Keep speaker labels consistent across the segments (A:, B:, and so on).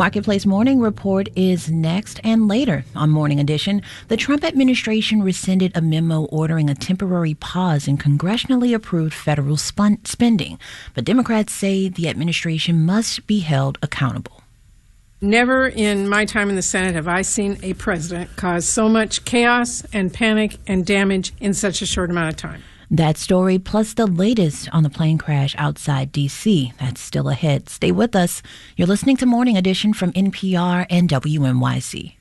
A: Marketplace Morning Report is next, and later on Morning Edition, the Trump administration rescinded a memo ordering a temporary pause in congressionally approved federal spending. But Democrats say the administration must be held accountable.
B: Never in my time in the Senate have I seen a president cause so much chaos and panic and damage in such a short amount of time.
A: That story, plus the latest on the plane crash outside D.C., that's still ahead. Stay with us. You're listening to Morning Edition from NPR and WNYC.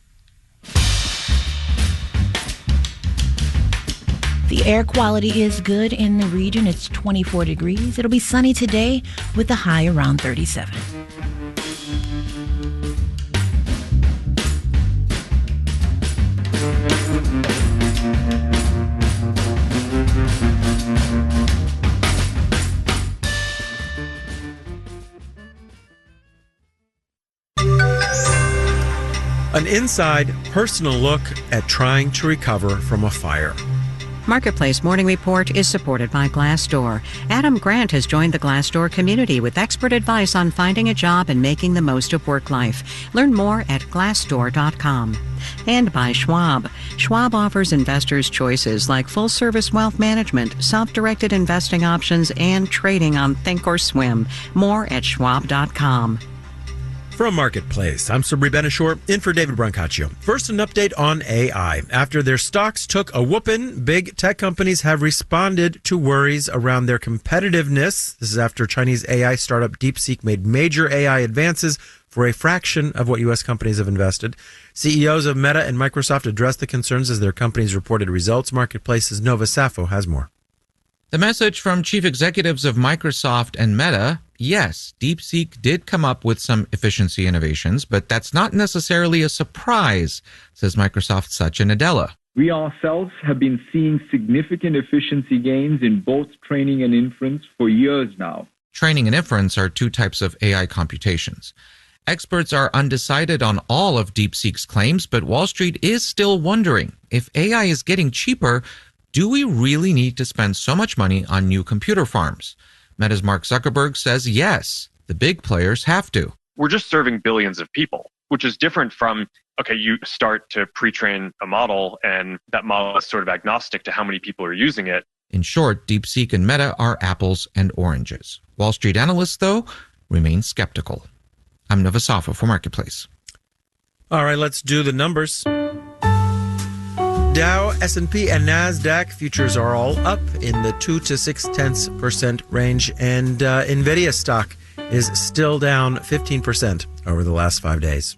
A: The air quality is good in the region. It's 24 degrees. It'll be sunny today with a high around 37.
C: An inside, personal look at trying to recover from a fire.
D: Marketplace Morning Report is supported by Glassdoor. Adam Grant has joined the Glassdoor community with expert advice on finding a job and making the most of work life. Learn more at Glassdoor.com. And by Schwab. Schwab offers investors choices like full-service wealth management, self-directed investing options, and trading on Thinkorswim. More at Schwab.com.
C: From Marketplace, I'm Sabri Benishore, in for David Brancaccio. First, an update on AI. After their stocks took a whooping, big tech companies have responded to worries around their competitiveness. This is after Chinese AI startup DeepSeek made major AI advances for a fraction of what U.S. companies have invested. CEOs of Meta and Microsoft addressed the concerns as their companies reported results. Marketplace's Nova Safo has more.
E: The message from chief executives of Microsoft and Meta: yes, DeepSeek did come up with some efficiency innovations, but that's not necessarily a surprise, says Microsoft's Satya Nadella.
F: We ourselves have been seeing significant efficiency gains in both training and inference for years now.
E: Training and inference are two types of AI computations. Experts are undecided on all of DeepSeek's claims, but Wall Street is still wondering, if AI is getting cheaper, do we really need to spend so much money on new computer farms? Meta's Mark Zuckerberg says yes, the big players have to.
G: We're just serving billions of people, which is different from, okay, you start to pre-train a model and that model is sort of agnostic to how many people are using it.
E: In short, DeepSeek and Meta are apples and oranges. Wall Street analysts, though, remain skeptical. I'm Nova Safo for Marketplace.
C: All right, let's do the numbers. Dow, S&P, and NASDAQ futures are all up in the 2 to 0.6% range, and NVIDIA stock is still down 15% over the last 5 days.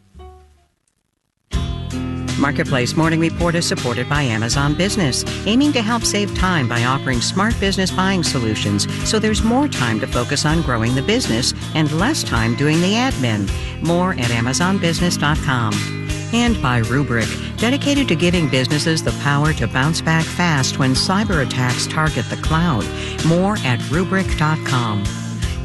D: Marketplace Morning Report is supported by Amazon Business, aiming to help save time by offering smart business buying solutions so there's more time to focus on growing the business and less time doing the admin. More at AmazonBusiness.com. And by Rubrik, dedicated to giving businesses the power to bounce back fast when cyber attacks target the cloud. More at Rubrik.com.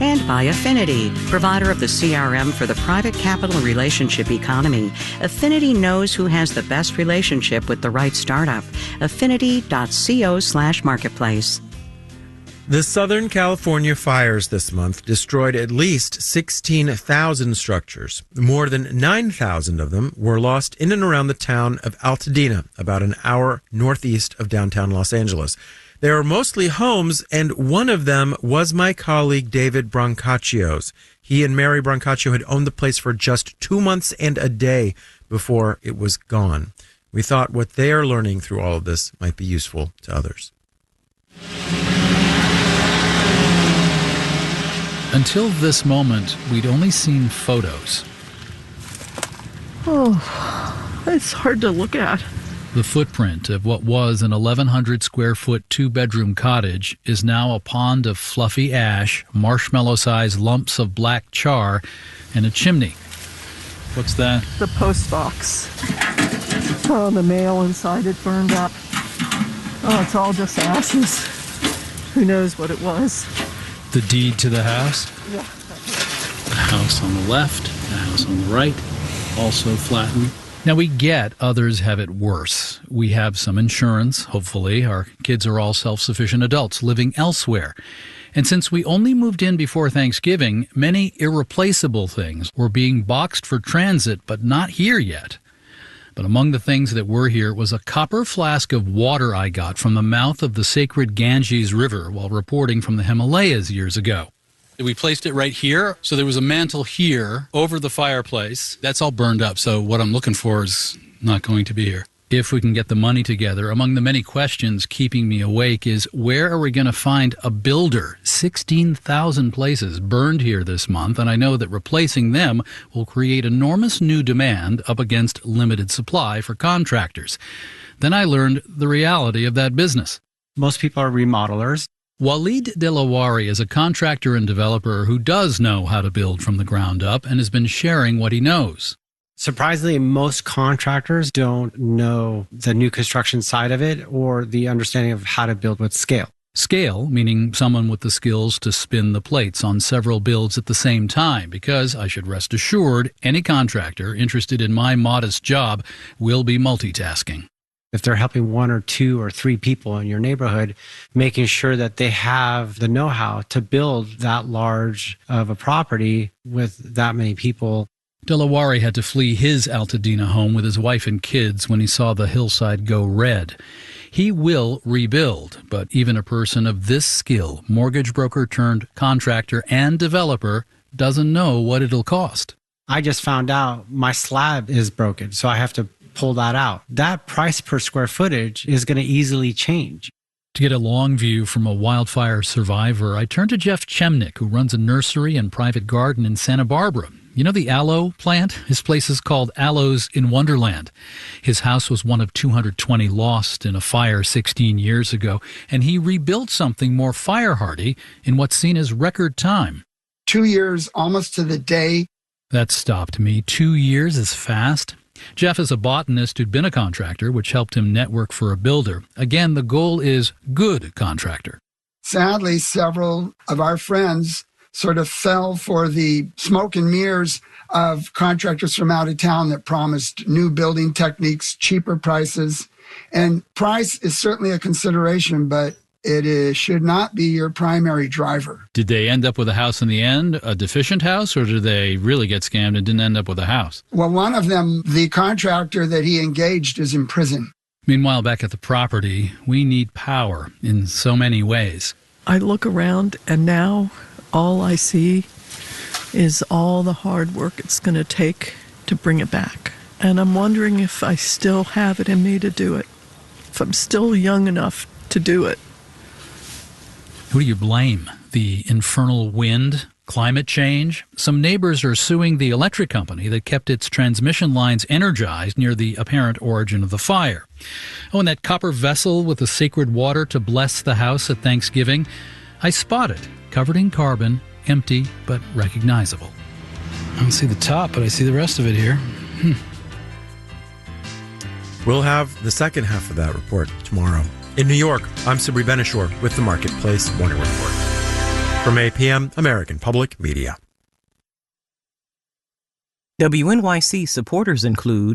D: And by Affinity, provider of the CRM for the private capital relationship economy. Affinity knows who has the best relationship with the right startup. Affinity.co/marketplace.
C: The Southern California fires this month destroyed at least 16,000 structures. More than 9,000 of them were lost in and around the town of Altadena, about an hour northeast of downtown Los Angeles. They are mostly homes, and one of them was my colleague David Brancaccio's. He and Mary Brancaccio had owned the place for just 2 months and a day before it was gone. We thought what they are learning through all of this might be useful to others.
H: Until this moment, we'd only seen photos.
I: Oh, it's hard to look at.
H: The footprint of what was an 1,100 square foot 2-bedroom cottage is now a pond of fluffy ash, marshmallow-sized lumps of black char, and a chimney. What's that?
I: The post box. Oh, the mail inside it burned up. Oh, it's all just ashes. Who knows what it was?
H: The deed to the house?
I: Yeah.
H: The house on the left, the house on the right, also flattened. Now, we get others have it worse. We have some insurance, hopefully. Our kids are all self-sufficient adults living elsewhere. And since we only moved in before Thanksgiving, many irreplaceable things were being boxed for transit, but not here yet. But among the things that were here was a copper flask of water I got from the mouth of the sacred Ganges River while reporting from the Himalayas years ago. We placed it right here, so there was a mantle here over the fireplace. That's all burned up, so what I'm looking for is not going to be here. If we can get the money together, among the many questions keeping me awake is, where are we going to find a builder? 16,000 places burned here this month, and I know that replacing them will create enormous new demand up against limited supply for contractors. Then I learned the reality of that business.
J: Most people are remodelers.
H: Walid Delawari is a contractor and developer who does know how to build from the ground up and has been sharing what he knows.
J: Surprisingly, most contractors don't know the new construction side of it or the understanding of how to build with scale.
H: Scale, meaning someone with the skills to spin the plates on several builds at the same time, because I should rest assured any contractor interested in my modest job will be multitasking.
J: If they're helping 1 or 2 or 3 people in your neighborhood, making sure that they have the know-how to build that large of a property with that many people.
H: Delawari had to flee his Altadena home with his wife and kids when he saw the hillside go red. He will rebuild, but even a person of this skill, mortgage broker turned contractor and developer, doesn't know what it'll cost.
J: I just found out my slab is broken, so I have to pull that out. That price per square footage is going to easily change.
H: To get a long view from a wildfire survivor, I turned to Jeff Chemnick, who runs a nursery and private garden in Santa Barbara. You know the aloe plant? His place is called Aloes in Wonderland. His house was one of 220 lost in a fire 16 years ago, and he rebuilt something more fire-hardy in what's seen as record time.
K: 2 years, almost to the day.
H: That stopped me. 2 years is fast. Jeff is a botanist who'd been a contractor, which helped him network for a builder. Again, the goal is good contractor.
K: Sadly, several of our friends sort of fell for the smoke and mirrors of contractors from out of town that promised new building techniques, cheaper prices. And price is certainly a consideration, but should not be your primary driver.
H: Did they end up with a house in the end, a deficient house, or did they really get scammed and didn't end up with a house?
K: Well, one of them, the contractor that he engaged, is in prison.
H: Meanwhile, back at the property, we need power in so many ways.
I: I look around and now all I see is all the hard work it's going to take to bring it back. And I'm wondering if I still have it in me to do it, if I'm still young enough to do it.
H: Who do you blame? The infernal wind? Climate change? Some neighbors are suing the electric company that kept its transmission lines energized near the apparent origin of the fire. Oh, and that copper vessel with the sacred water to bless the house at Thanksgiving? I spot it, covered in carbon, empty but recognizable. I don't see the top, but I see the rest of it here.
C: We'll have the second half of that report tomorrow. In New York, I'm Sabri Benishore with the Marketplace Morning Report. From APM, American Public Media.
L: WNYC supporters include